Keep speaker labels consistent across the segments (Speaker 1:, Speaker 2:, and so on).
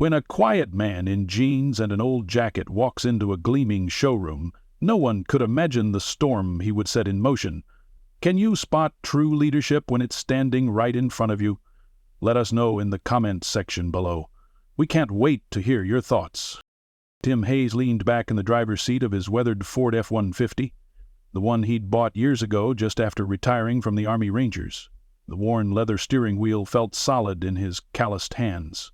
Speaker 1: When a quiet man in jeans and an old jacket walks into a gleaming showroom, no one could imagine the storm he would set in motion. Can you spot true leadership when it's standing right in front of you? Let us know in the comments section below. We can't wait to hear your thoughts. Tim Hayes leaned back in the driver's seat of his weathered Ford F-150, the one he'd bought years ago just after retiring from the Army Rangers. The worn leather steering wheel felt solid in his calloused hands.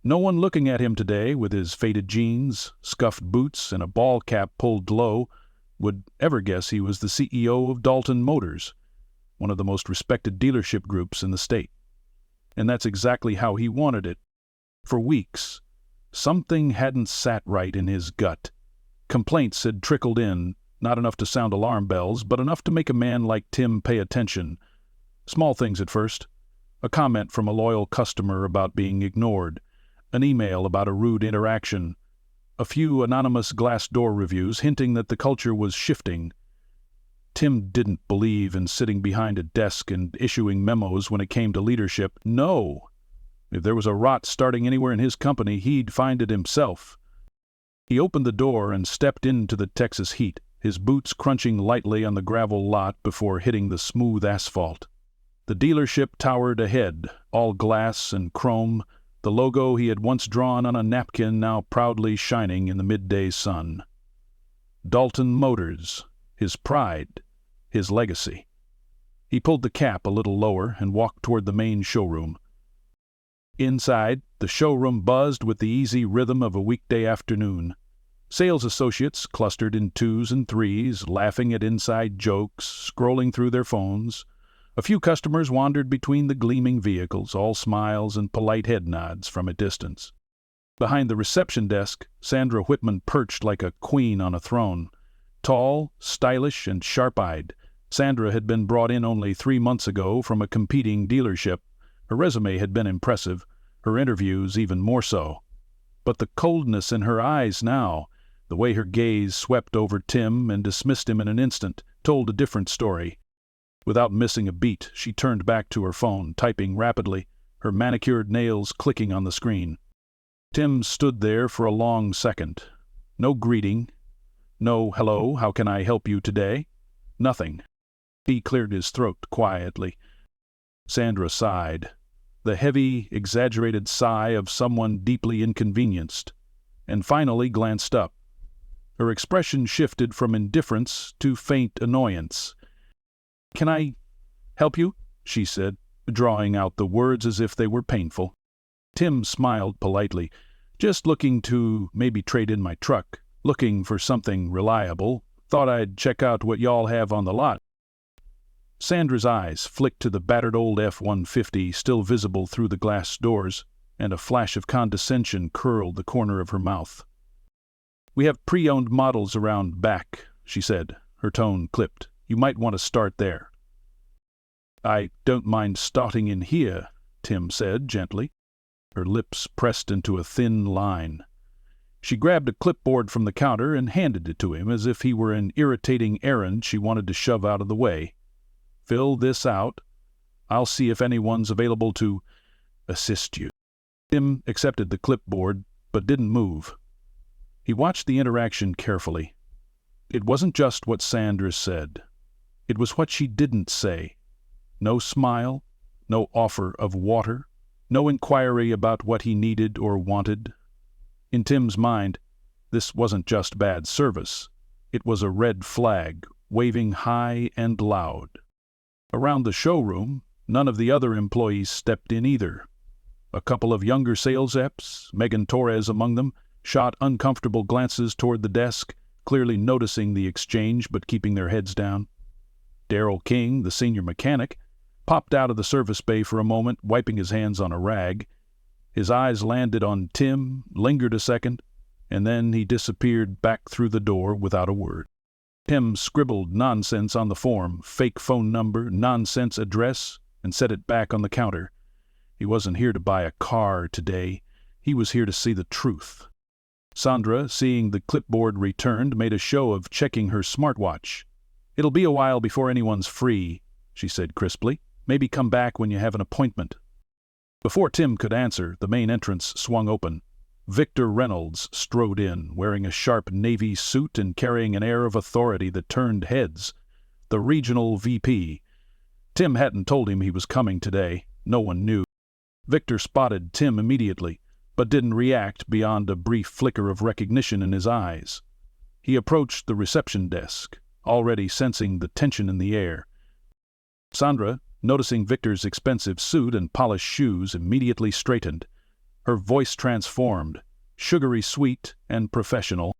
Speaker 1: No one looking at him today, with his faded jeans, scuffed boots, and a ball cap pulled low, would ever guess he was the CEO of Dalton Motors, one of the most respected dealership groups in the state. And that's exactly how he wanted it. For weeks, something hadn't sat right in his gut. Complaints had trickled in, not enough to sound alarm bells, but enough to make a man like Tim pay attention. Small things at first. A comment from a loyal customer about being ignored. An email about a rude interaction. A few anonymous Glassdoor reviews hinting that the culture was shifting. Tim didn't believe in sitting behind a desk and issuing memos when it came to leadership. No! If there was a rot starting anywhere in his company, he'd find it himself. He opened the door and stepped into the Texas heat, his boots crunching lightly on the gravel lot before hitting the smooth asphalt. The dealership towered ahead, all glass and chrome, the logo he had once drawn on a napkin now proudly shining in the midday sun. Dalton Motors, his pride, his legacy. He pulled the cap a little lower and walked toward the main showroom. Inside, the showroom buzzed with the easy rhythm of a weekday afternoon. Sales associates clustered in twos and threes, laughing at inside jokes, scrolling through their phones. A few customers wandered between the gleaming vehicles, all smiles and polite head nods from a distance. Behind the reception desk, Sandra Whitman perched like a queen on a throne. Tall, stylish, and sharp-eyed, Sandra had been brought in only 3 months ago from a competing dealership. Her resume had been impressive, her interviews even more so. But the coldness in her eyes now, the way her gaze swept over Tim and dismissed him in an instant, told a different story. Without missing a beat, she turned back to her phone, typing rapidly, her manicured nails clicking on the screen. Tim stood there for a long second. No greeting. No, hello, how can I help you today? Nothing. He cleared his throat quietly. Sandra sighed. The heavy, exaggerated sigh of someone deeply inconvenienced, and finally glanced up. Her expression shifted from indifference to faint annoyance. "Can I help you?" she said, drawing out the words as if they were painful. Tim smiled politely. "Just looking to maybe trade in my truck. Looking for something reliable. Thought I'd check out what y'all have on the lot." Sandra's eyes flicked to the battered old F-150 still visible through the glass doors, and a flash of condescension curled the corner of her mouth. "We have pre-owned models around back," she said, her tone clipped. "You might want to start there." "I don't mind starting in here," Tim said gently. Her lips pressed into a thin line. She grabbed a clipboard from the counter and handed it to him as if he were an irritating errand she wanted to shove out of the way. "Fill this out. I'll see if anyone's available to assist you." Tim accepted the clipboard, but didn't move. He watched the interaction carefully. It wasn't just what Sandra said. It was what she didn't say. No smile, no offer of water, no inquiry about what he needed or wanted. In Tim's mind, this wasn't just bad service. It was a red flag, waving high and loud. Around the showroom, none of the other employees stepped in either. A couple of younger sales reps, Megan Torres among them, shot uncomfortable glances toward the desk, clearly noticing the exchange but keeping their heads down. Darrell King, the senior mechanic, popped out of the service bay for a moment, wiping his hands on a rag. His eyes landed on Tim, lingered a second, and then he disappeared back through the door without a word. Tim scribbled nonsense on the form, fake phone number, nonsense address, and set it back on the counter. He wasn't here to buy a car today. He was here to see the truth. Sandra, seeing the clipboard returned, made a show of checking her smartwatch. "It'll be a while before anyone's free," she said crisply. "Maybe come back when you have an appointment." Before Tim could answer, the main entrance swung open. Victor Reynolds strode in, wearing a sharp navy suit and carrying an air of authority that turned heads. The regional VP. Tim hadn't told him he was coming today. No one knew. Victor spotted Tim immediately, but didn't react beyond a brief flicker of recognition in his eyes. He approached the reception desk, already sensing the tension in the air. Sandra, noticing Victor's expensive suit and polished shoes, immediately straightened. Her voice transformed, sugary sweet and professional.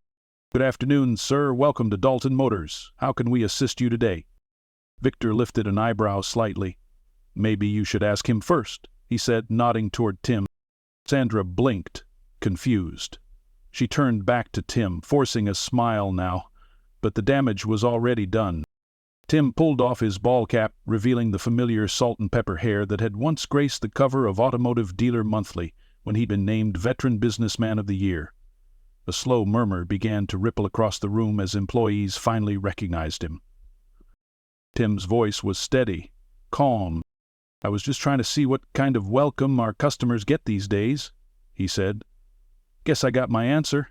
Speaker 1: "Good afternoon, sir. Welcome to Dalton Motors. How can we assist you today?" Victor lifted an eyebrow slightly. "Maybe you should ask him first," he said, nodding toward Tim. Sandra blinked, confused. She turned back to Tim, forcing a smile now, but the damage was already done. Tim pulled off his ball cap, revealing the familiar salt and pepper hair that had once graced the cover of Automotive Dealer Monthly when he'd been named Veteran Businessman of the Year. A slow murmur began to ripple across the room as employees finally recognized him. Tim's voice was steady, calm. "I was just trying to see what kind of welcome our customers get these days," he said. "Guess I got my answer."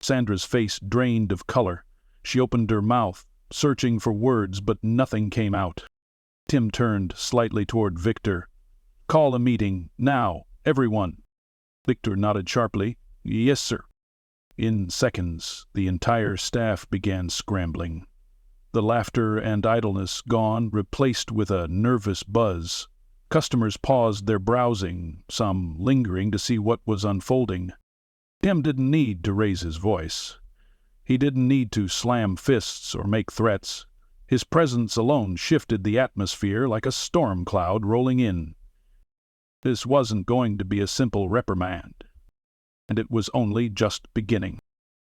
Speaker 1: Sandra's face drained of color. She opened her mouth, searching for words, but nothing came out. Tim turned slightly toward Victor. "Call a meeting, now, everyone." Victor nodded sharply. "Yes, sir." In seconds, the entire staff began scrambling. The laughter and idleness gone, replaced with a nervous buzz. Customers paused their browsing, some lingering to see what was unfolding. Tim didn't need to raise his voice. He didn't need to slam fists or make threats. His presence alone shifted the atmosphere like a storm cloud rolling in. This wasn't going to be a simple reprimand, and it was only just beginning.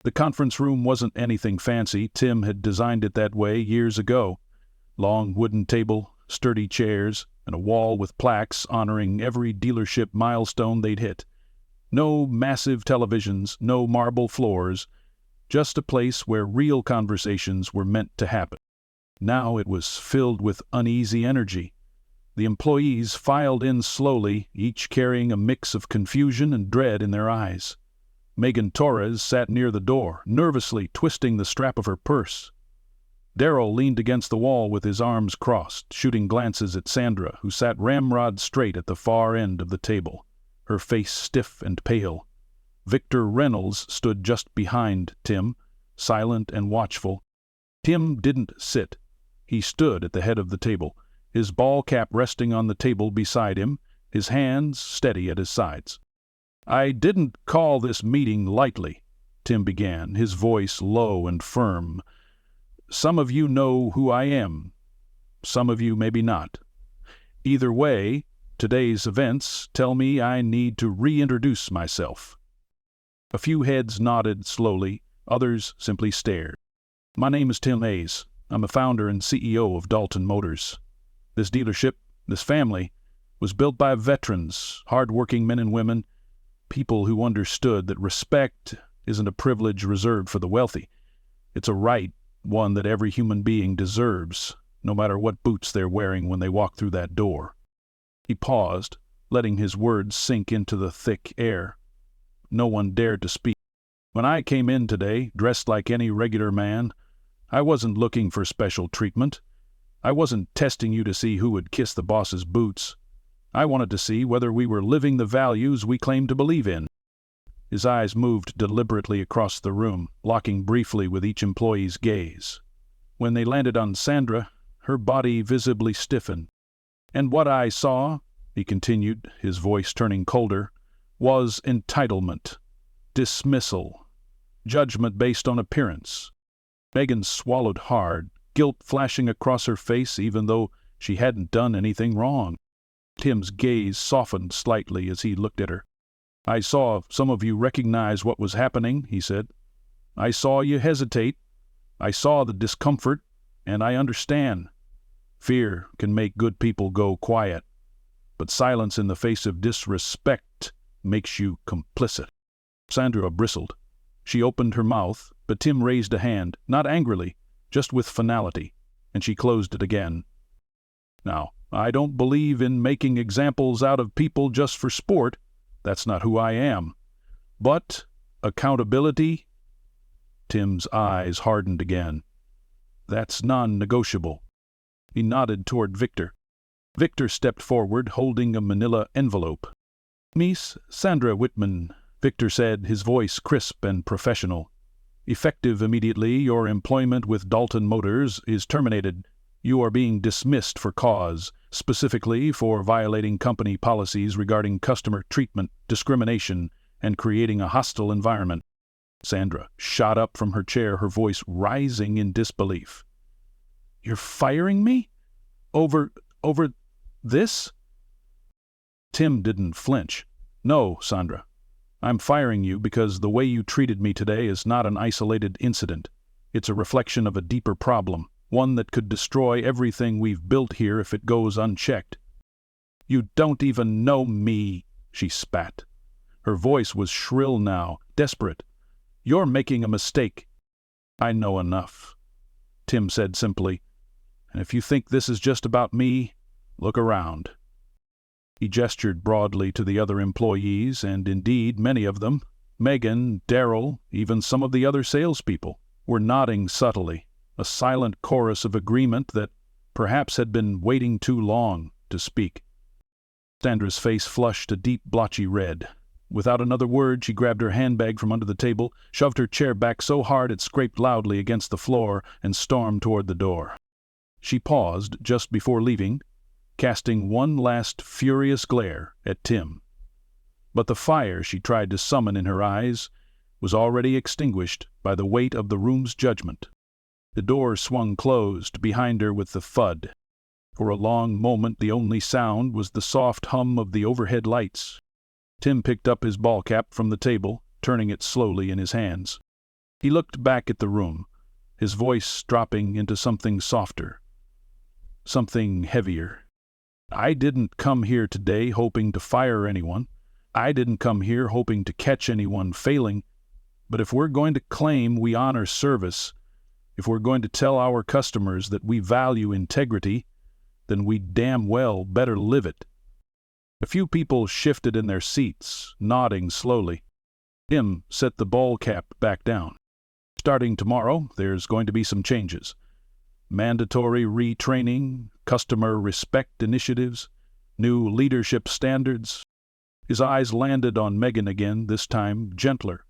Speaker 1: The conference room wasn't anything fancy. Tim had designed it that way years ago. Long wooden table, sturdy chairs, and a wall with plaques honoring every dealership milestone they'd hit. No massive televisions, no marble floors, just a place where real conversations were meant to happen. Now it was filled with uneasy energy. The employees filed in slowly, each carrying a mix of confusion and dread in their eyes. Megan Torres sat near the door, nervously twisting the strap of her purse. Darrell leaned against the wall with his arms crossed, shooting glances at Sandra, who sat ramrod straight at the far end of the table, her face stiff and pale. Victor Reynolds stood just behind Tim, silent and watchful. Tim didn't sit. He stood at the head of the table, his ball cap resting on the table beside him, his hands steady at his sides. "I didn't call this meeting lightly," Tim began, his voice low and firm. "Some of you know who I am. Some of you maybe not. Either way, today's events tell me I need to reintroduce myself." A few heads nodded slowly, others simply stared. "My name is Tim Hayes. I'm the founder and CEO of Dalton Motors. This dealership, this family, was built by veterans, hard-working men and women, people who understood that respect isn't a privilege reserved for the wealthy. It's a right, one that every human being deserves, no matter what boots they're wearing when they walk through that door." He paused, letting his words sink into the thick air. No one dared to speak. "When I came in today, dressed like any regular man, I wasn't looking for special treatment. I wasn't testing you to see who would kiss the boss's boots. I wanted to see whether we were living the values we claim to believe in." His eyes moved deliberately across the room, locking briefly with each employee's gaze. When they landed on Sandra, her body visibly stiffened. "And what I saw," he continued, his voice turning colder, "was entitlement, dismissal, judgment based on appearance." Megan swallowed hard, guilt flashing across her face even though she hadn't done anything wrong. Tim's gaze softened slightly as he looked at her. "I saw some of you recognize what was happening," he said. "I saw you hesitate. I saw the discomfort, and I understand. Fear can make good people go quiet, but silence in the face of disrespect makes you complicit." Sandra bristled. She opened her mouth, but Tim raised a hand, not angrily, just with finality, and she closed it again. "Now, I don't believe in making examples out of people just for sport. That's not who I am. But accountability? Tim's eyes hardened again. That's non-negotiable. He nodded toward Victor. Victor stepped forward, holding a manila envelope. Miss Sandra Whitman, Victor said, his voice crisp and professional. Effective immediately, your employment with Dalton Motors is terminated. You are being dismissed for cause, specifically for violating company policies regarding customer treatment, discrimination, and creating a hostile environment. Sandra shot up from her chair, her voice rising in disbelief. You're firing me? Over this? Tim didn't flinch. No, Sandra. I'm firing you because the way you treated me today is not an isolated incident. It's a reflection of a deeper problem, one that could destroy everything we've built here if it goes unchecked. You don't even know me, she spat. Her voice was shrill now, desperate. You're making a mistake. I know enough, Tim said simply. And if you think this is just about me, look around. He gestured broadly to the other employees, and indeed many of them, Megan, Darrell, even some of the other salespeople, were nodding subtly, a silent chorus of agreement that perhaps had been waiting too long to speak. Sandra's face flushed a deep blotchy red. Without another word, she grabbed her handbag from under the table, shoved her chair back so hard it scraped loudly against the floor, and stormed toward the door. She paused just before leaving, casting one last furious glare at Tim. But the fire she tried to summon in her eyes was already extinguished by the weight of the room's judgment. The door swung closed behind her with the thud. For a long moment the only sound was the soft hum of the overhead lights. Tim picked up his ball cap from the table, turning it slowly in his hands. He looked back at the room, his voice dropping into something softer, something heavier. I didn't come here today hoping to fire anyone. I didn't come here hoping to catch anyone failing. But if we're going to claim we honor service, if we're going to tell our customers that we value integrity, then we damn well better live it. A few people shifted in their seats, nodding slowly. Tim set the ball cap back down. Starting tomorrow, there's going to be some changes. Mandatory retraining, customer respect initiatives, new leadership standards. His eyes landed on Megan again, this time gentler.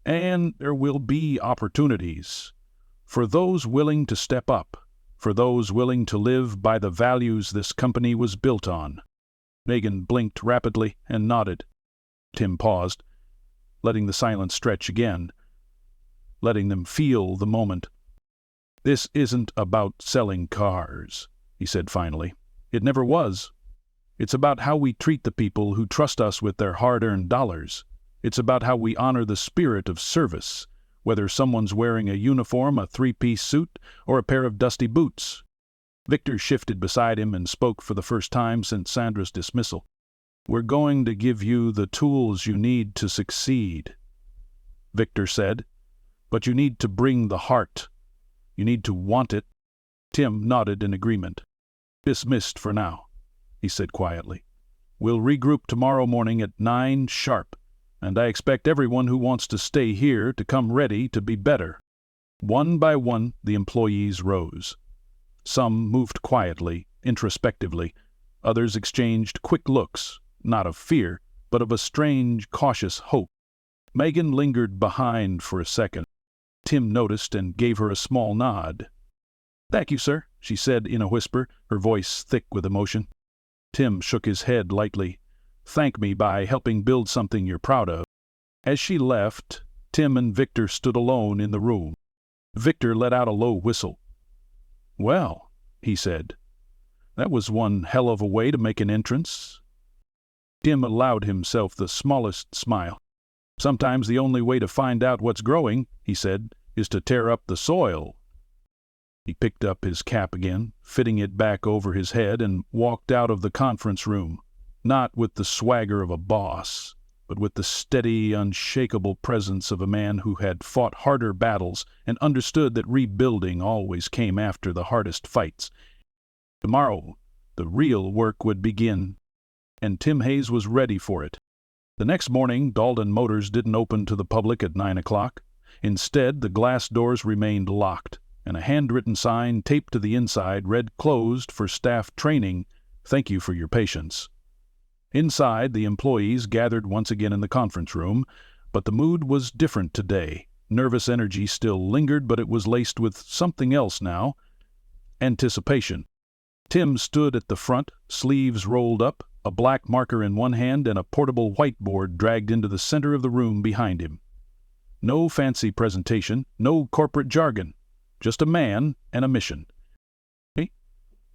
Speaker 1: And there will be opportunities for those willing to step up, for those willing to live by the values this company was built on. Megan blinked rapidly and nodded. Tim paused, letting the silence stretch again, letting them feel the moment. This isn't about selling cars, he said finally. It never was. It's about how we treat the people who trust us with their hard-earned dollars. It's about how we honor the spirit of service, whether someone's wearing a uniform, a three-piece suit, or a pair of dusty boots. Victor shifted beside him and spoke for the first time since Sandra's dismissal. We're going to give you the tools you need to succeed, Victor said. But you need to bring the heart. You need to want it. Tim nodded in agreement. Dismissed for now, he said quietly. We'll regroup tomorrow morning at 9 sharp, and I expect everyone who wants to stay here to come ready to be better. One by one, the employees rose. Some moved quietly, introspectively. Others exchanged quick looks, not of fear, but of a strange, cautious hope. Megan lingered behind for a second. Tim noticed and gave her a small nod. Thank you, sir, she said in a whisper, her voice thick with emotion. Tim shook his head lightly. Thank me by helping build something you're proud of. As she left, Tim and Victor stood alone in the room. Victor let out a low whistle. Well, he said, that was one hell of a way to make an entrance. Tim allowed himself the smallest smile. Sometimes the only way to find out what's growing, he said, is to tear up the soil. He picked up his cap again, fitting it back over his head, and walked out of the conference room, not with the swagger of a boss, but with the steady, unshakable presence of a man who had fought harder battles and understood that rebuilding always came after the hardest fights. Tomorrow, The real work would begin, and Tim Hayes was ready for it. The next morning, Dalton Motors didn't open to the public at 9 o'clock. Instead, the glass doors remained locked, and a handwritten sign taped to the inside read "Closed for staff training. Thank you for your patience." Inside, the employees gathered once again in the conference room, but the mood was different today. Nervous energy still lingered, but it was laced with something else now: anticipation. Tim stood at the front, sleeves rolled up, a black marker in one hand and a portable whiteboard dragged into the center of the room behind him. No fancy presentation, no corporate jargon, just a man and a mission.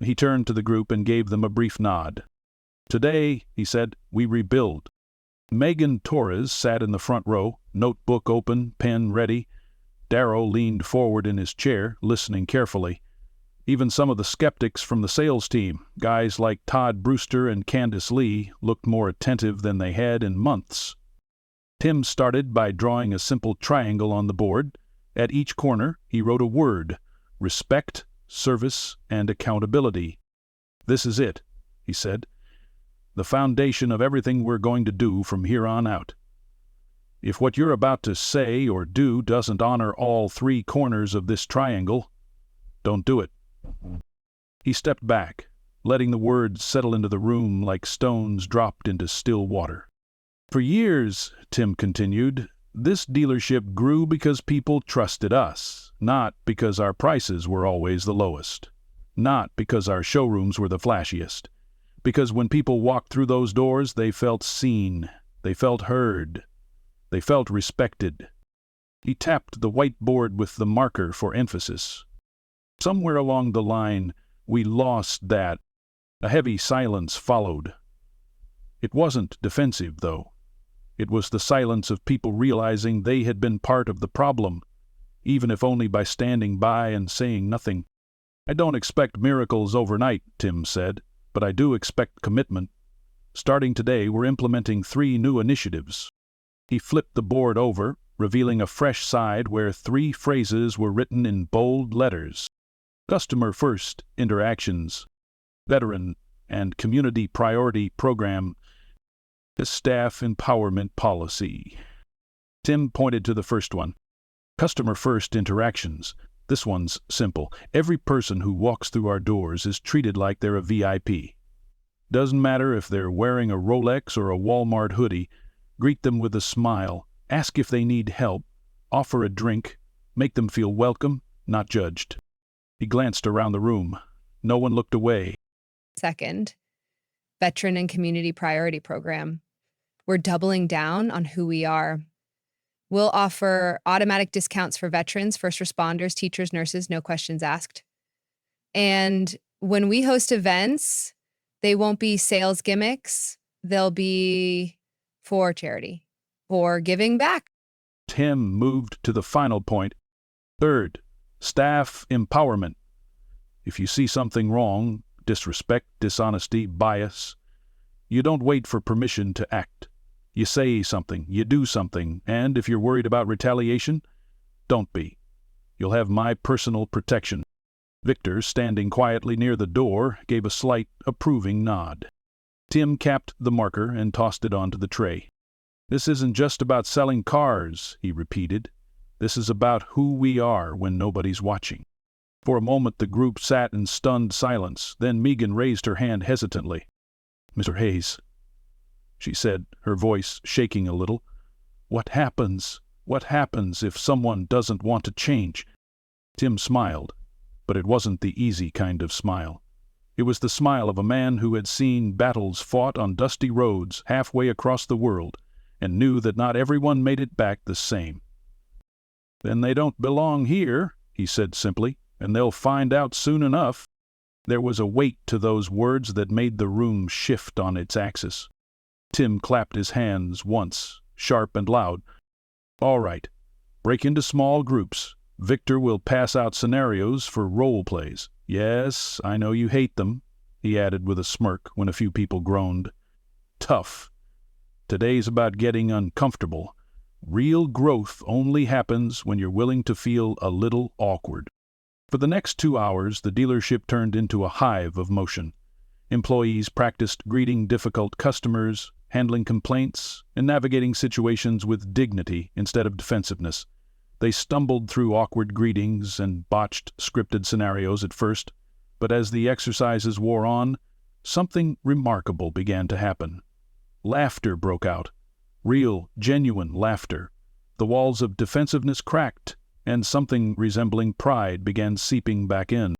Speaker 1: He turned to the group and gave them a brief nod. "Today," he said, "we rebuild." Megan Torres sat in the front row, notebook open, pen ready. Darrow leaned forward in his chair, listening carefully. Even some of the skeptics from the sales team, guys like Todd Brewster and Candace Lee, looked more attentive than they had in months. Tim started by drawing a simple triangle on the board. At each corner, he wrote a word: respect, service, and accountability. "This is it," he said. "The foundation of everything we're going to do from here on out. If what you're about to say or do doesn't honor all three corners of this triangle, don't do it." He stepped back, letting the words settle into the room like stones dropped into still water. "For years," Tim continued, "this dealership grew because people trusted us, not because our prices were always the lowest, not because our showrooms were the flashiest. Because when people walked through those doors, they felt seen, they felt heard, they felt respected." He tapped the whiteboard with the marker for emphasis. Somewhere along the line, we lost that. A heavy silence followed. It wasn't defensive, though. It was the silence of people realizing they had been part of the problem, even if only by standing by and saying nothing. "I don't expect miracles overnight," Tim said, "but I do expect commitment. Starting today, we're implementing 3 new initiatives." He flipped the board over, revealing a fresh side where 3 phrases were written in bold letters: Customer First Interactions, Veteran and Community Priority Program, Staff Empowerment Policy. Tim pointed to the first one. Customer First Interactions. This one's simple. Every person who walks through our doors is treated like they're a VIP. Doesn't matter if they're wearing a Rolex or a Walmart hoodie. Greet them with a smile. Ask if they need help. Offer a drink. Make them feel welcome, not judged. He glanced around the room. No one looked away.
Speaker 2: Second, Veteran and Community Priority Program. We're doubling down on who we are. We'll offer automatic discounts for veterans, first responders, teachers, nurses, no questions asked. And when we host events, they won't be sales gimmicks. They'll be for charity, for giving back.
Speaker 1: Tim moved to the final point. Third, staff empowerment. If you see something wrong, disrespect, dishonesty, bias, you don't wait for permission to act. You say something, you do something, and if you're worried about retaliation, don't be. You'll have my personal protection. Victor, standing quietly near the door, gave a slight, approving nod. Tim capped the marker and tossed it onto the tray. "This isn't just about selling cars," he repeated. "This is about who we are when nobody's watching." For a moment the group sat in stunned silence. Then Megan raised her hand hesitantly. "Mr. Hayes," she said, her voice shaking a little, What happens if someone doesn't want to change?" Tim smiled, but it wasn't the easy kind of smile. It was the smile of a man who had seen battles fought on dusty roads halfway across the world and knew that not everyone made it back the same. "Then they don't belong here," he said simply, "and they'll find out soon enough." There was a weight to those words that made the room shift on its axis. Tim clapped his hands once, sharp and loud. "All right. Break into small groups. Victor will pass out scenarios for role plays. Yes, I know you hate them," he added with a smirk when a few people groaned. "Tough. Today's about getting uncomfortable. Real growth only happens when you're willing to feel a little awkward." For the next 2 hours, the dealership turned into a hive of motion. Employees practiced greeting difficult customers, handling complaints, and navigating situations with dignity instead of defensiveness. They stumbled through awkward greetings and botched scripted scenarios at first, but as the exercises wore on, something remarkable began to happen. Laughter broke out. Real, genuine laughter. The walls of defensiveness cracked, and something resembling pride began seeping back in.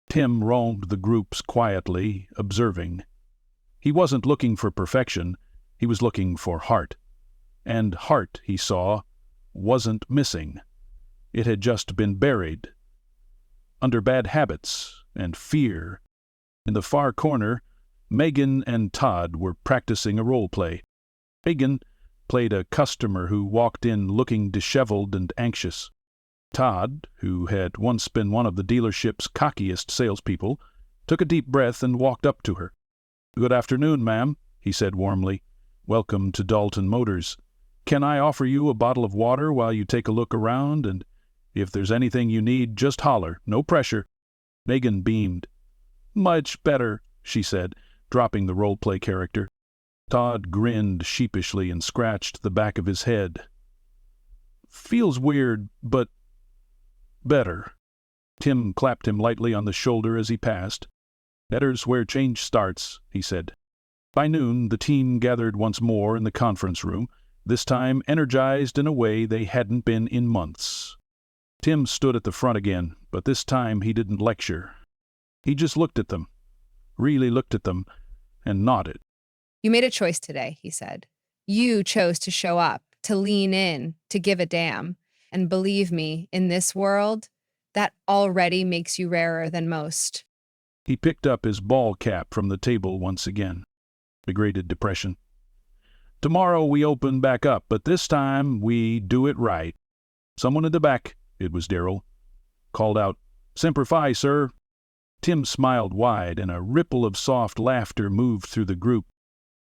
Speaker 1: Tim roamed the groups quietly, observing. He wasn't looking for perfection, he was looking for heart. And heart, he saw, wasn't missing. It had just been buried under bad habits and fear. In the far corner, Megan and Todd were practicing a role play. Megan played a customer who walked in looking disheveled and anxious. Todd, who had once been one of the dealership's cockiest salespeople, took a deep breath and walked up to her. "Good afternoon, ma'am," he said warmly. "Welcome to Dalton Motors. Can I offer you a bottle of water while you take a look around? And if there's anything you need, just holler. No pressure." Megan beamed. "Much better," she said, dropping the role-play character. Todd grinned sheepishly and scratched the back of his head. "Feels weird, but better." Tim clapped him lightly on the shoulder as he passed. "Better's where change starts," he said. By noon, the team gathered once more in the conference room, this time energized in a way they hadn't been in months. Tim stood at the front again, but this time he didn't lecture. He just looked at them, really looked at them, and nodded.
Speaker 2: You made a choice today, he said. You chose to show up, to lean in, to give a damn. And believe me, in this world, that already makes you rarer than most.
Speaker 1: He picked up his ball cap from the table once again. A great depression. "Tomorrow we open back up, but this time we do it right." Someone in the back, it was Darrell, called out, "Semper Fi, sir." Tim smiled wide, and a ripple of soft laughter moved through the group.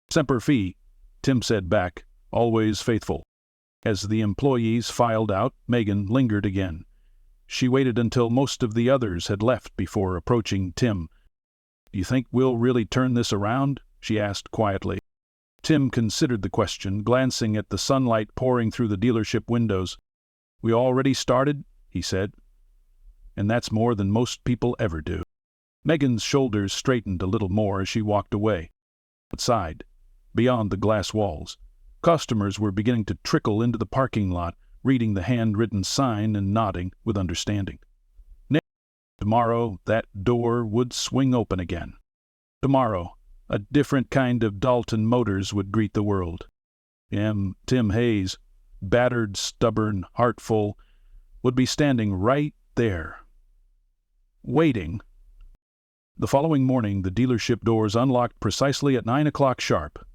Speaker 1: "Semper Fi," Tim said back, always faithful. As the employees filed out, Megan lingered again. She waited until most of the others had left before approaching Tim. "Do you think we'll really turn this around?" she asked quietly. Tim considered the question, glancing at the sunlight pouring through the dealership windows. "We already started," he said. "And that's more than most people ever do." Megan's shoulders straightened a little more as she walked away. Outside, beyond the glass walls, customers were beginning to trickle into the parking lot, reading the handwritten sign and nodding with understanding. Tomorrow, that door would swing open again. Tomorrow, a different kind of Dalton Motors would greet the world. Tim Hayes, battered, stubborn, heartful, would be standing right there, waiting. The following morning, the dealership doors unlocked precisely at 9 o'clock sharp.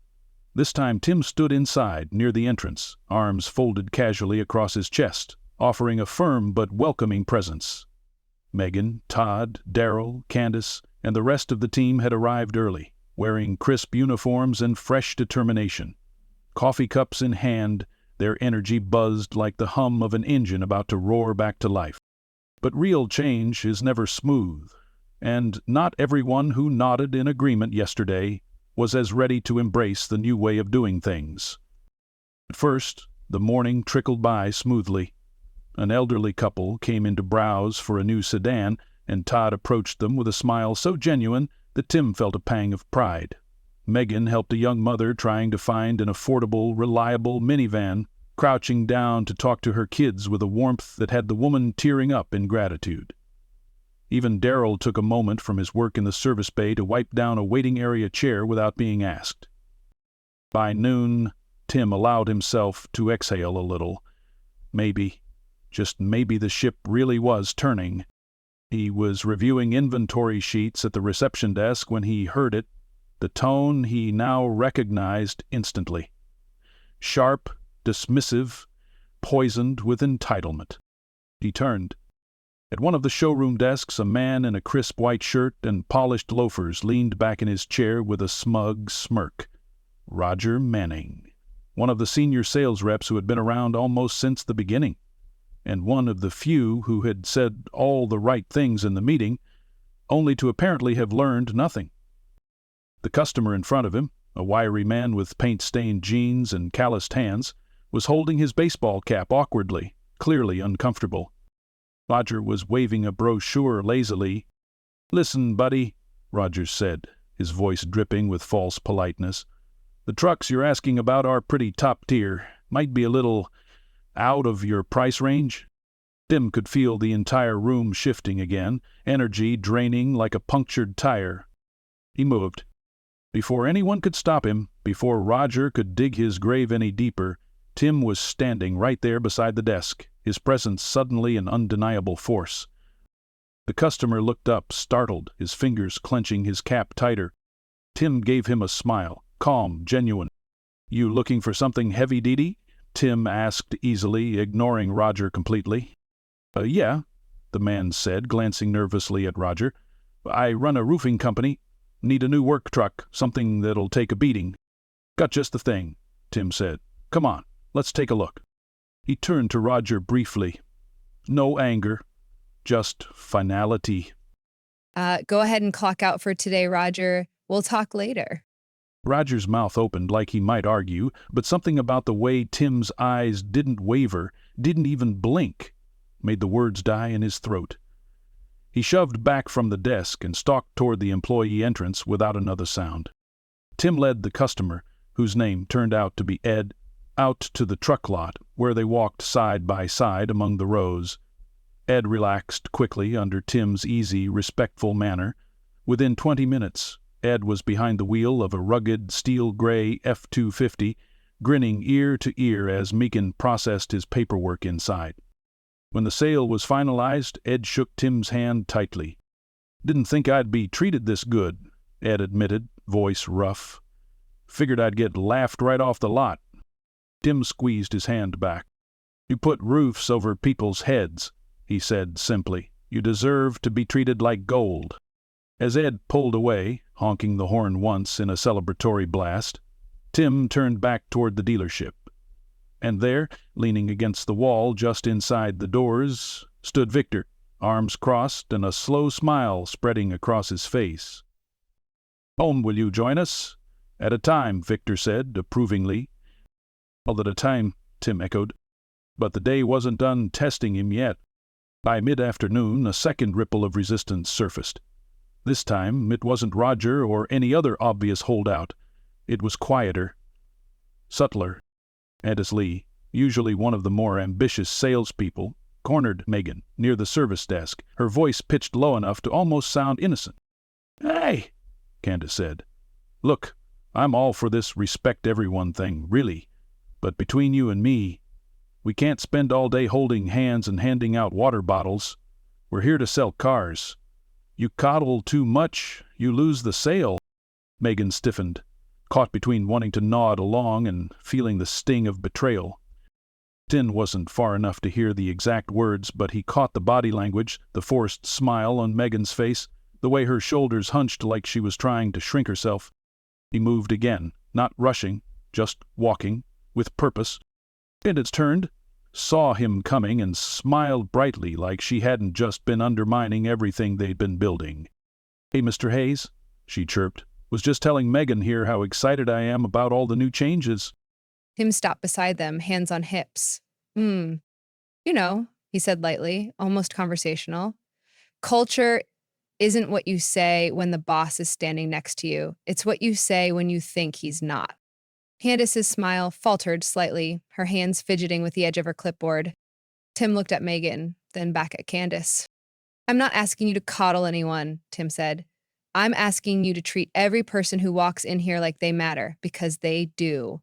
Speaker 1: This time Tim stood inside, near the entrance, arms folded casually across his chest, offering a firm but welcoming presence. Megan, Todd, Darrell, Candace, and the rest of the team had arrived early, wearing crisp uniforms and fresh determination. Coffee cups in hand, their energy buzzed like the hum of an engine about to roar back to life. But real change is never smooth, and not everyone who nodded in agreement yesterday was as ready to embrace the new way of doing things. At first, the morning trickled by smoothly. An elderly couple came in to browse for a new sedan, and Todd approached them with a smile so genuine that Tim felt a pang of pride. Megan helped a young mother trying to find an affordable, reliable minivan, crouching down to talk to her kids with a warmth that had the woman tearing up in gratitude. Even Darrell took a moment from his work in the service bay to wipe down a waiting area chair without being asked. By noon, Tim allowed himself to exhale a little. Maybe, just maybe the ship really was turning. He was reviewing inventory sheets at the reception desk when he heard it, the tone he now recognized instantly. Sharp, dismissive, poisoned with entitlement. He turned. At one of the showroom desks, a man in a crisp white shirt and polished loafers leaned back in his chair with a smug smirk. Roger Manning, one of the senior sales reps who had been around almost since the beginning, and one of the few who had said all the right things in the meeting, only to apparently have learned nothing. The customer in front of him, a wiry man with paint-stained jeans and calloused hands, was holding his baseball cap awkwardly, clearly uncomfortable. Roger was waving a brochure lazily. "Listen, buddy," Rogers said, his voice dripping with false politeness. "The trucks you're asking about are pretty top-tier. Might be a little out of your price range." Tim could feel the entire room shifting again, energy draining like a punctured tire. He moved. Before anyone could stop him, before Roger could dig his grave any deeper, Tim was standing right there beside the desk, his presence suddenly an undeniable force. The customer looked up, startled, his fingers clenching his cap tighter. Tim gave him a smile, calm, genuine. "You looking for something heavy-duty?" Tim asked easily, ignoring Roger completely. Yeah," the man said, glancing nervously at Roger. "I run a roofing company. Need a new work truck, something that'll take a beating." "Got just the thing," Tim said. "Come on, let's take a look." He turned to Roger briefly. No anger, just finality.
Speaker 2: Go ahead and clock out for today, Roger. We'll talk later.
Speaker 1: Roger's mouth opened like he might argue, but something about the way Tim's eyes didn't waver, didn't even blink, made the words die in his throat. He shoved back from the desk and stalked toward the employee entrance without another sound. Tim led the customer, whose name turned out to be Ed, out to the truck lot, where they walked side by side among the rows. Ed relaxed quickly under Tim's easy, respectful manner. Within 20 minutes, Ed was behind the wheel of a rugged, steel-gray F-250, grinning ear to ear as Megan processed his paperwork inside. When the sale was finalized, Ed shook Tim's hand tightly. "Didn't think I'd be treated this good," Ed admitted, voice rough. "Figured I'd get laughed right off the lot." Tim squeezed his hand back. "You put roofs over people's heads," he said simply. "You deserve to be treated like gold." As Ed pulled away, honking the horn once in a celebratory blast, Tim turned back toward the dealership. And there, leaning against the wall just inside the doors, stood Victor, arms crossed and a slow smile spreading across his face. "Home, will you join us?" "At a time," Victor said, approvingly. "All at a time," Tim echoed. But the day wasn't done testing him yet. By mid-afternoon, a second ripple of resistance surfaced. This time, it wasn't Roger or any other obvious holdout. It was quieter, subtler. Addis Lee, usually one of the more ambitious salespeople, cornered Megan near the service desk, her voice pitched low enough to almost sound innocent. "Hey," Candace said. "Look, I'm all for this respect everyone thing, really. But between you and me, we can't spend all day holding hands and handing out water bottles. We're here to sell cars. You coddle too much, you lose the sale." Megan stiffened, caught between wanting to nod along and feeling the sting of betrayal. Tim wasn't far enough to hear the exact words, but he caught the body language, the forced smile on Megan's face, the way her shoulders hunched like she was trying to shrink herself. He moved again, not rushing, just walking, with purpose. Candace turned, saw him coming, and smiled brightly like she hadn't just been undermining everything they'd been building. "Hey, Mr. Hayes," she chirped. "Was just telling Megan here how excited I am about all the new changes."
Speaker 2: Tim stopped beside them, hands on hips. You know, he said lightly, almost conversational. Culture isn't what you say when the boss is standing next to you. It's what you say when you think he's not. Candace's smile faltered slightly, her hands fidgeting with the edge of her clipboard. Tim looked at Megan, then back at Candace. "I'm not asking you to coddle anyone," Tim said. "I'm asking you to treat every person who walks in here like they matter, because they do.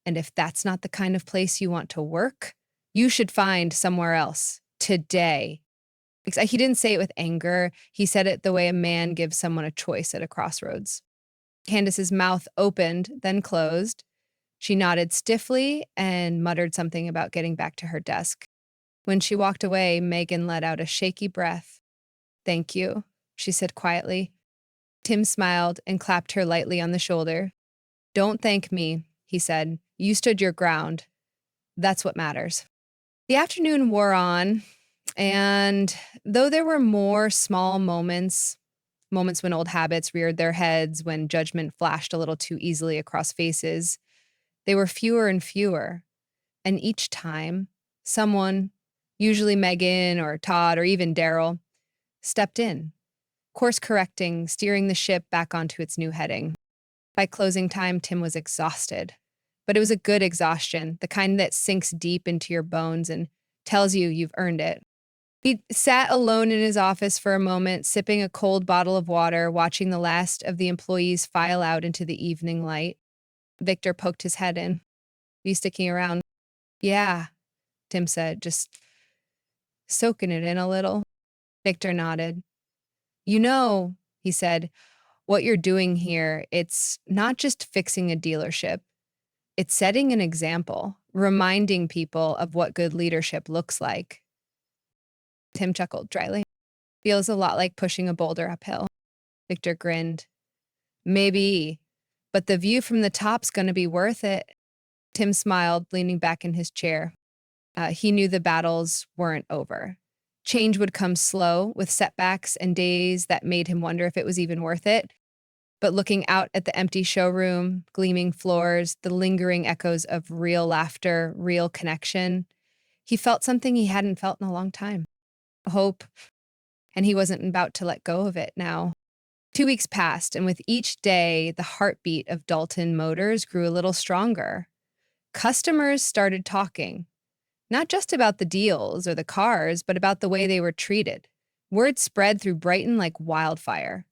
Speaker 2: And if that's not the kind of place you want to work, you should find somewhere else. Today." He didn't say it with anger. He said it the way a man gives someone a choice at a crossroads. Candace's mouth opened, then closed. She nodded stiffly and muttered something about getting back to her desk. When she walked away, Megan let out a shaky breath. "Thank you," she said quietly. Tim smiled and clapped her lightly on the shoulder. "Don't thank me," he said. "You stood your ground. That's what matters." The afternoon wore on, and though there were more small moments, moments when old habits reared their heads, when judgment flashed a little too easily across faces. They were fewer and fewer. And each time, someone, usually Megan or Todd or even Daryl, stepped in, course correcting, steering the ship back onto its new heading. By closing time, Tim was exhausted. But it was a good exhaustion, the kind that sinks deep into your bones and tells you you've earned it. He sat alone in his office for a moment, sipping a cold bottle of water, watching the last of the employees file out into the evening light. Victor poked his head in. You sticking around? Yeah, Tim said, just soaking it in a little. Victor nodded. You know, he said, what you're doing here, it's not just fixing a dealership. It's setting an example, reminding people of what good leadership looks like. Tim chuckled dryly. Feels a lot like pushing a boulder uphill. Victor grinned. Maybe, but the view from the top's going to be worth it. Tim smiled, leaning back in his chair. He knew the battles weren't over. Change would come slow, with setbacks and days that made him wonder if it was even worth it. But looking out at the empty showroom, gleaming floors, the lingering echoes of real laughter, real connection, he felt something he hadn't felt in a long time. Hope. And he wasn't about to let go of it now. 2 weeks passed, and with each day, the heartbeat of Dalton Motors grew a little stronger. Customers started talking, not just about the deals or the cars, but about the way they were treated. Word spread through Brighton like wildfire.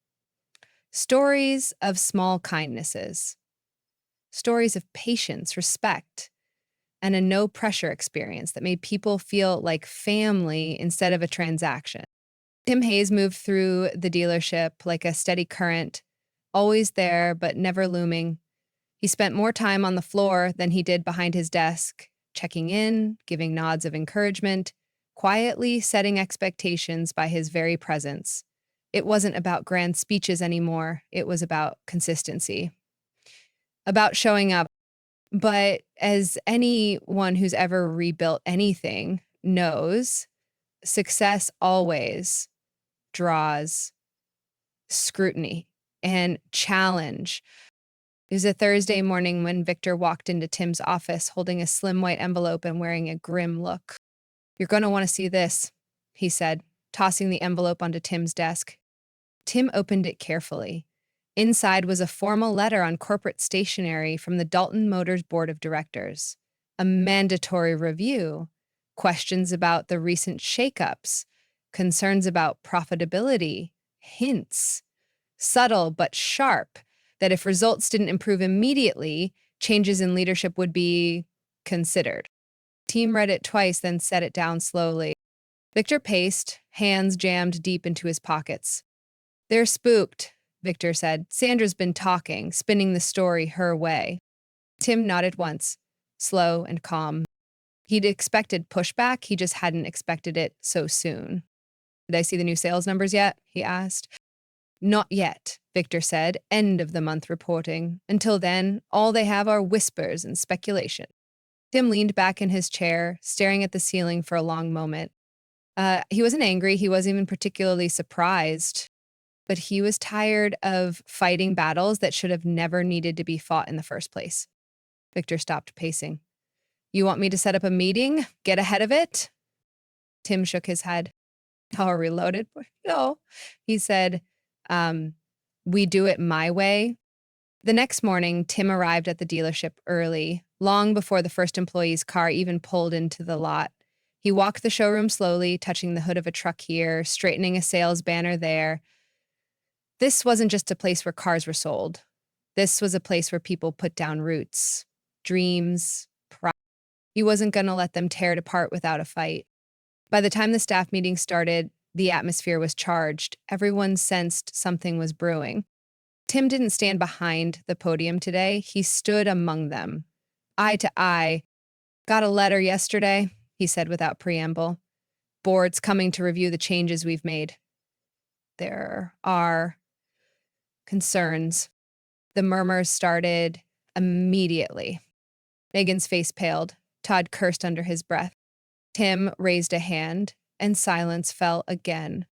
Speaker 2: Stories of small kindnesses, stories of patience, respect, and a no-pressure experience that made people feel like family instead of a transaction. Tim Hayes moved through the dealership like a steady current, always there but never looming. He spent more time on the floor than he did behind his desk, checking in, giving nods of encouragement, quietly setting expectations by his very presence. It wasn't about grand speeches anymore. It was about consistency, about showing up. But as anyone who's ever rebuilt anything knows, success always draws scrutiny and challenge. It was a Thursday morning when Victor walked into Tim's office holding a slim white envelope and wearing a grim look. You're going to want to see this, he said, tossing the envelope onto Tim's desk. Tim opened it carefully. Inside was a formal letter on corporate stationery from the Dalton Motors Board of Directors. A mandatory review, questions about the recent shakeups, concerns about profitability, hints, subtle but sharp, that if results didn't improve immediately, changes in leadership would be considered. Tim read it twice, then set it down slowly. Victor paced, hands jammed deep into his pockets. They're spooked, Victor said. Sandra's been talking, spinning the story her way. Tim nodded once, slow and calm. He'd expected pushback, he just hadn't expected it so soon. Did I see the new sales numbers yet? He asked. Not yet, Victor said, end of the month reporting. Until then, all they have are whispers and speculation. Tim leaned back in his chair, staring at the ceiling for a long moment. He wasn't angry, he wasn't even particularly surprised, but he was tired of fighting battles that should have never needed to be fought in the first place. Victor stopped pacing. You want me to set up a meeting? Get ahead of it? Tim shook his head. All reloaded? No, he said, we do it my way. The next morning, Tim arrived at the dealership early, long before the first employee's car even pulled into the lot. He walked the showroom slowly, touching the hood of a truck here, straightening a sales banner there. This wasn't just a place where cars were sold. This was a place where people put down roots, dreams, pride. He wasn't going to let them tear it apart without a fight. By the time the staff meeting started, the atmosphere was charged. Everyone sensed something was brewing. Tim didn't stand behind the podium today. He stood among them, eye to eye. Got a letter yesterday, he said without preamble. Board's coming to review the changes we've made. There are concerns. The murmurs started immediately. Megan's face paled. Todd cursed under his breath. Tim raised a hand, and silence fell again.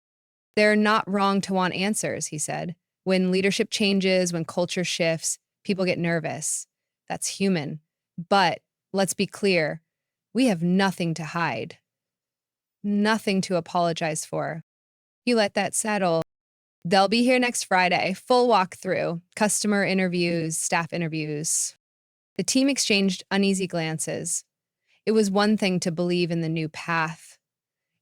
Speaker 2: They're not wrong to want answers, he said. When leadership changes, when culture shifts, people get nervous. That's human. But let's be clear, we have nothing to hide, nothing to apologize for. You let that settle. They'll be here next Friday, full walkthrough, customer interviews, staff interviews. The team exchanged uneasy glances. It was one thing to believe in the new path.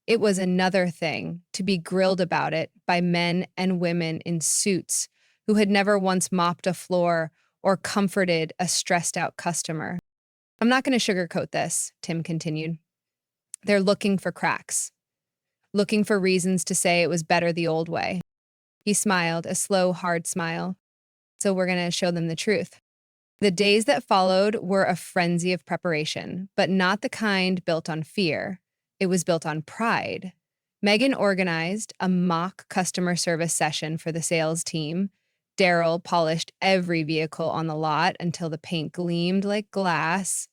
Speaker 2: It was another thing to be grilled about it by men and women in suits who had never once mopped a floor or comforted a stressed out customer. I'm not going to sugarcoat this, Tim continued. They're looking for cracks, looking for reasons to say it was better the old way. He smiled, a slow, hard smile. So we're going to show them the truth. The days that followed were a frenzy of preparation, but not the kind built on fear. It was built on pride. Megan organized a mock customer service session for the sales team. Daryl polished every vehicle on the lot until the paint gleamed like glass.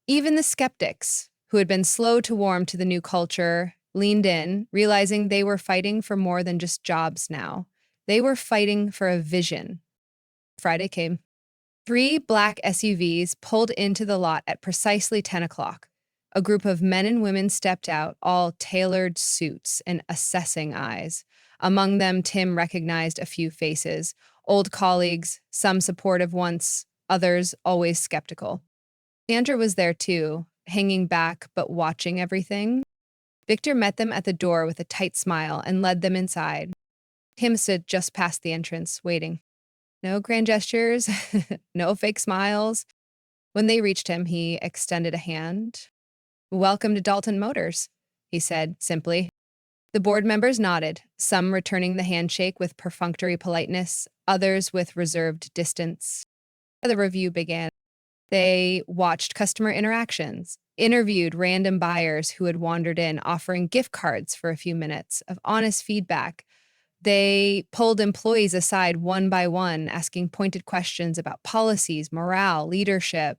Speaker 2: Even the skeptics, who had been slow to warm to the new culture, leaned in, realizing they were fighting for more than just jobs now. They were fighting for a vision. Friday came. 3 black SUVs pulled into the lot at precisely 10 o'clock. A group of men and women stepped out, all tailored suits and assessing eyes. Among them, Tim recognized a few faces, old colleagues, some supportive once, others always skeptical. Sandra was there too, hanging back but watching everything. Victor met them at the door with a tight smile and led them inside. Tim stood just past the entrance, waiting. No grand gestures, no fake smiles. When they reached him, he extended a hand. "Welcome to Dalton Motors," he said simply. The board members nodded, some returning the handshake with perfunctory politeness, others with reserved distance. The review began. They watched customer interactions, interviewed random buyers who had wandered in, offering gift cards for a few minutes of honest feedback. They pulled employees aside one by one, asking pointed questions about policies, morale, leadership.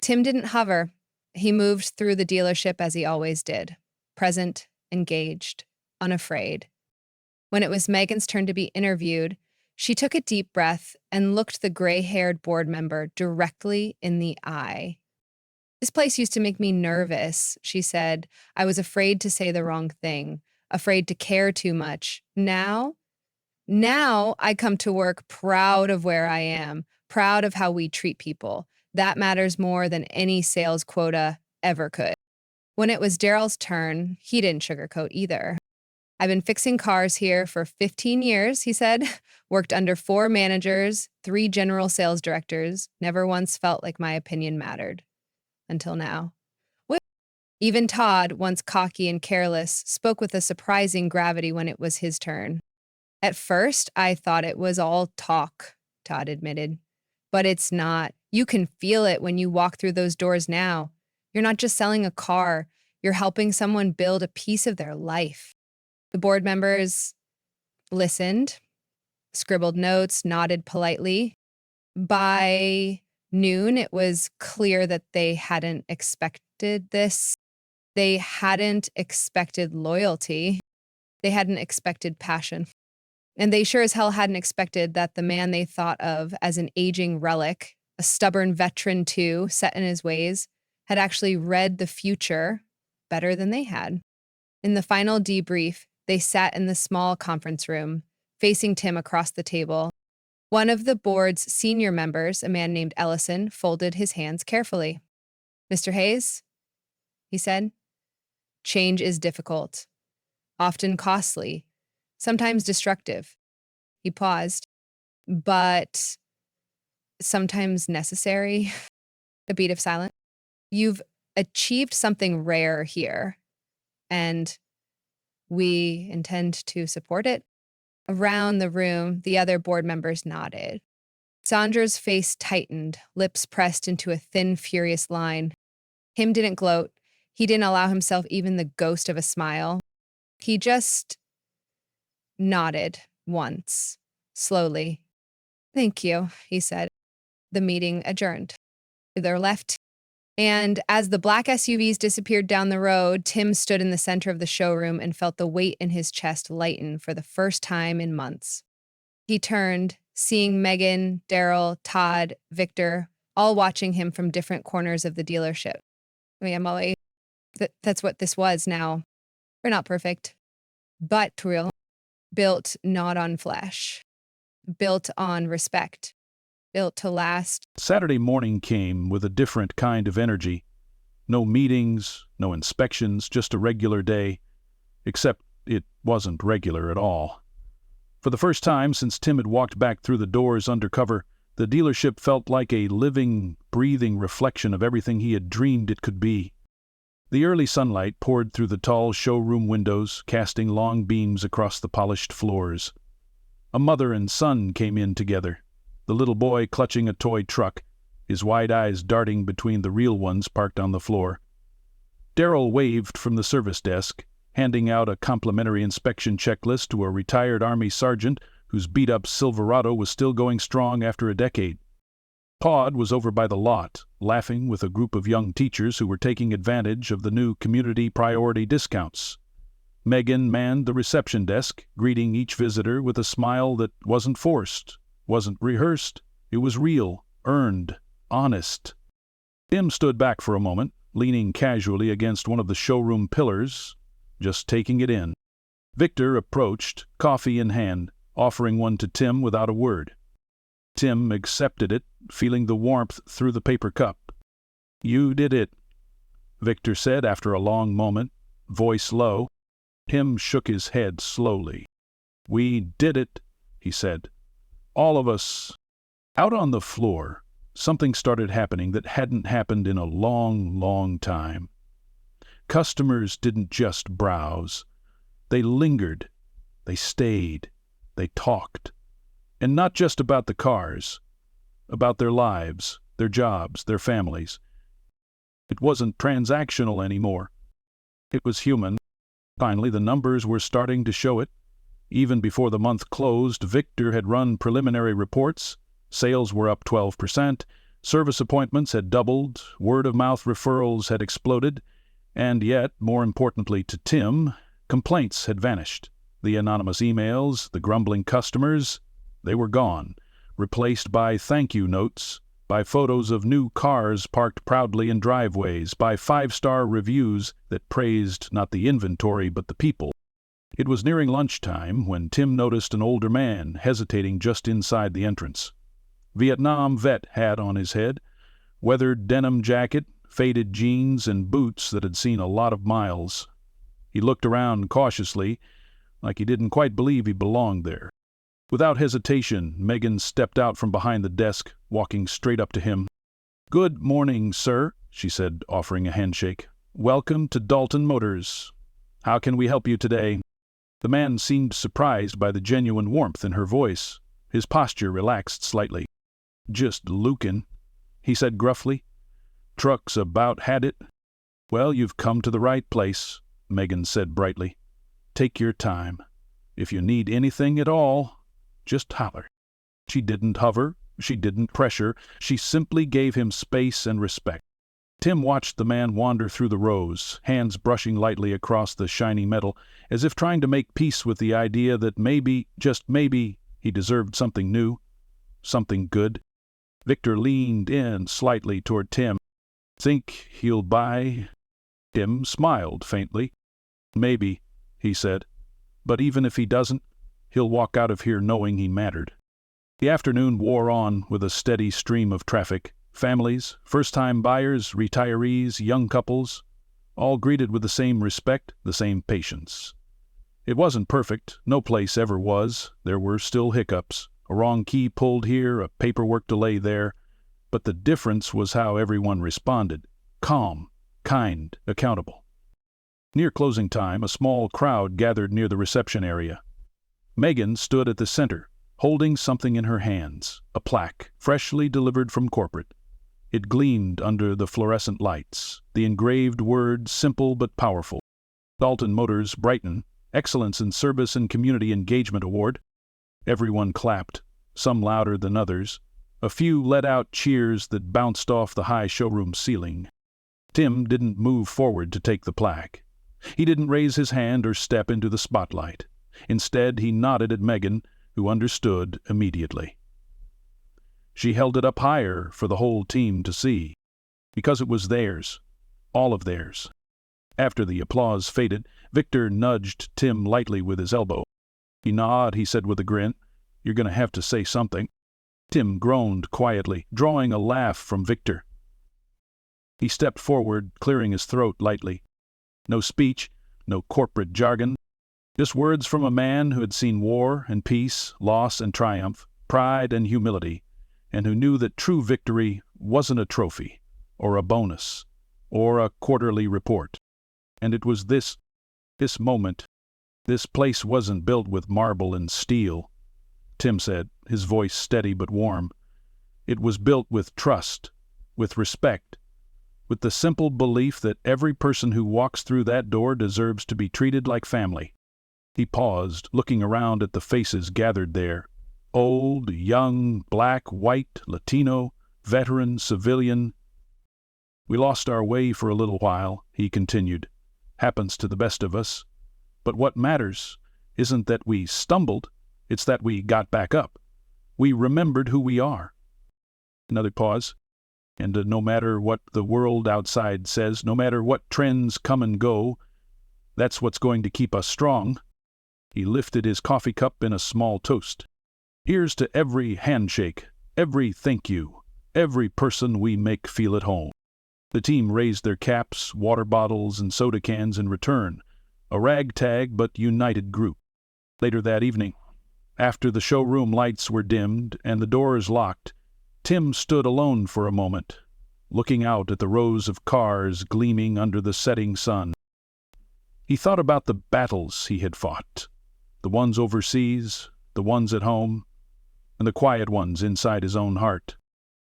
Speaker 2: Tim didn't hover. He moved through the dealership as he always did, present, engaged, unafraid. When it was Megan's turn to be interviewed, she took a deep breath and looked the gray-haired board member directly in the eye. "This place used to make me nervous," she said. "I was afraid to say the wrong thing, afraid to care too much. Now I come to work proud of where I am, proud of how we treat people. That matters more than any sales quota ever could." When it was Daryl's turn, he didn't sugarcoat either. "I've been fixing cars here for 15 years," he said. "Worked under 4 managers, 3 general sales directors. Never once felt like my opinion mattered. Until now." Even Todd, once cocky and careless, spoke with a surprising gravity when it was his turn. "At first, I thought it was all talk," Todd admitted. "But it's not. You can feel it when you walk through those doors now. You're not just selling a car, you're helping someone build a piece of their life." The board members listened, scribbled notes, nodded politely. By noon, it was clear that they hadn't expected this. They hadn't expected loyalty. They hadn't expected passion. And they sure as hell hadn't expected that the man they thought of as an aging relic, a stubborn veteran too, set in his ways, had actually read the future better than they had. In the final debrief, they sat in the small conference room, facing Tim across the table. One of the board's senior members, a man named Ellison, folded his hands carefully. "Mr. Hayes," he said, "change is difficult, often costly, sometimes destructive." He paused. "But sometimes necessary." A beat of silence. "You've achieved something rare here, and we intend to support it." Around the room, the other board members nodded. Sandra's face tightened, lips pressed into a thin, furious line. Tim didn't gloat. He didn't allow himself even the ghost of a smile. He just nodded once, slowly. "Thank you," he said. The meeting adjourned. To their left, And as the black SUVs disappeared down the road, Tim stood in the center of the showroom and felt the weight in his chest lighten for the first time in months. He turned, seeing Megan, Daryl, Todd, Victor, all watching him from different corners of the dealership. I mean, Emily, that's what this was now. We're not perfect, but real. Built not on flesh, built on respect, built to last.
Speaker 1: Saturday morning came with a different kind of energy. No meetings, no inspections, just a regular day. Except it wasn't regular at all. For the first time since Tim had walked back through the doors undercover, the dealership felt like a living, breathing reflection of everything he had dreamed it could be. The early sunlight poured through the tall showroom windows, casting long beams across the polished floors. A mother and son came in together, the little boy clutching a toy truck, his wide eyes darting between the real ones parked on the floor. Daryl waved from the service desk, handing out a complimentary inspection checklist to a retired Army sergeant whose beat-up Silverado was still going strong after a decade. Todd was over by the lot, laughing with a group of young teachers who were taking advantage of the new community priority discounts. Megan manned the reception desk, greeting each visitor with a smile that wasn't forced, wasn't rehearsed. It was real, earned, honest. Tim stood back for a moment, leaning casually against one of the showroom pillars, just taking it in. Victor approached, coffee in hand, offering one to Tim without a word. Tim accepted it, feeling the warmth through the paper cup. "You did it," Victor said after a long moment, voice low. Tim shook his head slowly. "We did it," he said. "All of us." Out on the floor, something started happening that hadn't happened in a long, long time. Customers didn't just browse. They lingered. They stayed. They talked. And not just about the cars, about their lives, their jobs, their families. It wasn't transactional anymore. It was human. Finally, the numbers were starting to show it. Even before the month closed, Victor had run preliminary reports. Sales were up 12%, service appointments had doubled, word-of-mouth referrals had exploded, and yet, more importantly to Tim, complaints had vanished. The anonymous emails, the grumbling customers, they were gone, replaced by thank-you notes, by photos of new cars parked proudly in driveways, by 5-star reviews that praised not the inventory but the people. It was nearing lunchtime when Tim noticed an older man hesitating just inside the entrance. Vietnam vet hat on his head, weathered denim jacket, faded jeans, and boots that had seen a lot of miles. He looked around cautiously, like he didn't quite believe he belonged there. Without hesitation, Megan stepped out from behind the desk, walking straight up to him. "Good morning, sir," she said, offering a handshake. "Welcome to Dalton Motors. How can we help you today?" The man seemed surprised by the genuine warmth in her voice. His posture relaxed slightly. "Just lookin'," he said gruffly. "Truck's about had it." "Well, you've come to the right place," Megan said brightly. "Take your time. If you need anything at all, just holler." She didn't hover, she didn't pressure, she simply gave him space and respect. Tim watched the man wander through the rows, hands brushing lightly across the shiny metal, as if trying to make peace with the idea that maybe, just maybe, he deserved something new, something good. Victor leaned in slightly toward Tim. "Think he'll buy?" Tim smiled faintly. "Maybe," he said. "But even if he doesn't, he'll walk out of here knowing he mattered." The afternoon wore on with a steady stream of traffic. Families, first-time buyers, retirees, young couples, all greeted with the same respect, the same patience. It wasn't perfect, no place ever was. There were still hiccups, a wrong key pulled here, a paperwork delay there. But the difference was how everyone responded. Calm, kind, accountable. Near closing time, a small crowd gathered near the reception area. Megan stood at the center, holding something in her hands, a plaque, freshly delivered from corporate. It gleamed under the fluorescent lights, the engraved words simple but powerful. Dalton Motors Brighton, Excellence in Service and Community Engagement Award. Everyone clapped, some louder than others. A few let out cheers that bounced off the high showroom ceiling. Tim didn't move forward to take the plaque. He didn't raise his hand or step into the spotlight. Instead, he nodded at Megan, who understood immediately. She held it up higher for the whole team to see, because it was theirs, all of theirs. After the applause faded, Victor nudged Tim lightly with his elbow. "You nod," he said with a grin. "You're going to have to say something." Tim groaned quietly, drawing a laugh from Victor. He stepped forward, clearing his throat lightly. No speech, no corporate jargon, just words from a man who had seen war and peace, loss and triumph, pride and humility, and who knew that true victory wasn't a trophy, or a bonus, or a quarterly report. And it was this moment. This place wasn't built with marble and steel, Tim said, his voice steady but warm. It was built with trust, with respect, with the simple belief that every person who walks through that door deserves to be treated like family. He paused, looking around at the faces gathered there. Old, young, black, white, Latino, veteran, civilian. "We lost our way for a little while," he continued. "Happens to the best of us. But what matters isn't that we stumbled, it's that we got back up. We remembered who we are." Another pause. "And no matter what the world outside says, no matter what trends come and go, that's what's going to keep us strong." He lifted his coffee cup in a small toast. "Here's to every handshake, every thank you, every person we make feel at home." The team raised their caps, water bottles, and soda cans in return, a ragtag but united group. Later that evening, after the showroom lights were dimmed and the doors locked, Tim stood alone for a moment, looking out at the rows of cars gleaming under the setting sun. He thought about the battles he had fought, the ones overseas, the ones at home, and the quiet ones inside his own heart.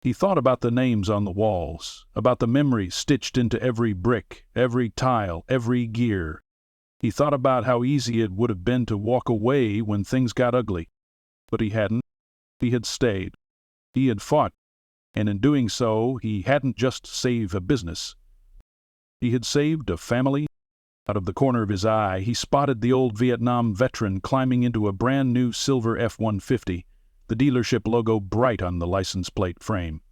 Speaker 1: He thought about the names on the walls, about the memories stitched into every brick, every tile, every gear. He thought about how easy it would have been to walk away when things got ugly. But he hadn't. He had stayed. He had fought. And in doing so, he hadn't just saved a business. He had saved a family. Out of the corner of his eye, he spotted the old Vietnam veteran climbing into a brand-new silver F-150, the dealership logo bright on the license plate frame.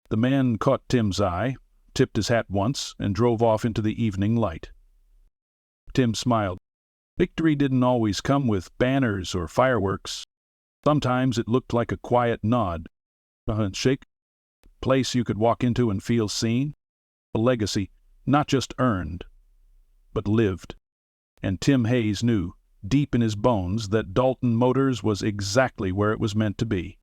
Speaker 1: The man caught Tim's eye, tipped his hat once, and drove off into the evening light. Tim smiled. Victory didn't always come with banners or fireworks. Sometimes it looked like a quiet nod, a handshake, a place you could walk into and feel seen, a legacy not just earned, but lived. And Tim Hayes knew, deep in his bones, that Dalton Motors was exactly where it was meant to be.